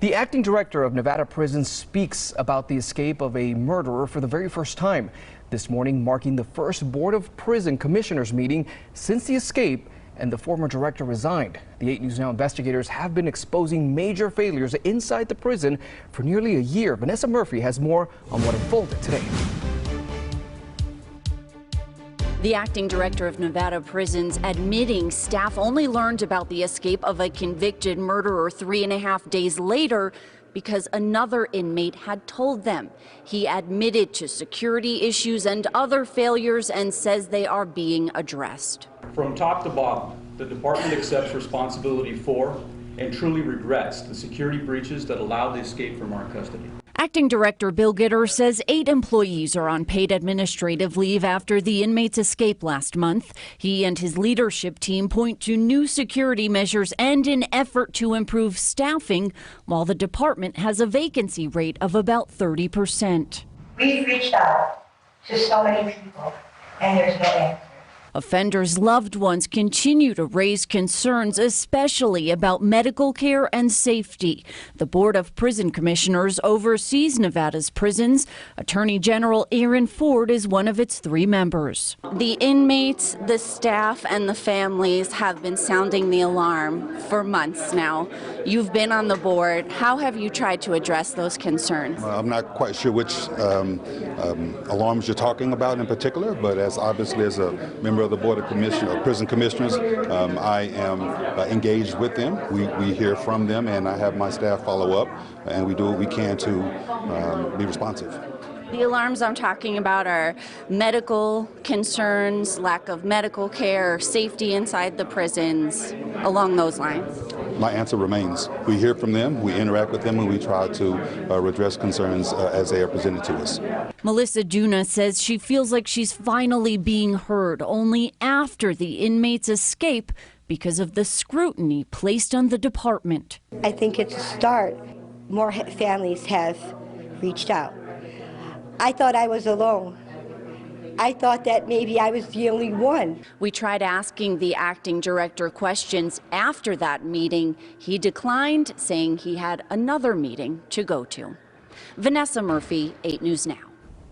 The acting director of Nevada Prisons speaks about the escape of a murderer for the very first time this morning, marking the first Board of Prison Commissioners meeting since the escape and the former director resigned. The 8 News Now investigators have been exposing major failures inside the prison for nearly a year. Vanessa Murphy has more on what unfolded today. The acting director of Nevada Prisons admitting staff only learned about the escape of a convicted murderer 3.5 days later because another inmate had told them. He admitted to security issues and other failures and says they are being addressed. From top to bottom, the department accepts responsibility for and truly regrets the security breaches that allowed the escape from our custody. Acting Director Bill Gitter says 8 employees are on paid administrative leave after the inmates' escape last month. He and his leadership team point to new security measures and an effort to improve staffing, while the department has a vacancy rate of about 30%. We've reached out to so many people, and there's no answer. Offenders' loved ones continue to raise concerns, especially about medical care and safety. The Board of Prison Commissioners oversees Nevada's prisons. Attorney General Aaron Ford is one of its 3 members. The inmates, the staff, and the families have been sounding the alarm for months now. You've been on the board. How have you tried to address those concerns? I'm not quite sure which alarms you're talking about in particular, but obviously as a member of the Board of Prison Commissioners, I am engaged with them. We hear from them, and I have my staff follow up, and we do what we can to be responsive. The alarms I'm talking about are medical concerns, lack of medical care, safety inside the prisons, along those lines. My answer remains, we hear from them, we interact with them, and we try to redress concerns as they are presented to us. Melissa Duna says she feels like she's finally being heard only after the inmates escape because of the scrutiny placed on the department. I think it's a start. More families have reached out. I thought I was alone. I thought that maybe I was the only one. We tried asking the acting director questions after that meeting. He declined, saying he had another meeting to go to. Vanessa Murphy, 8 News Now.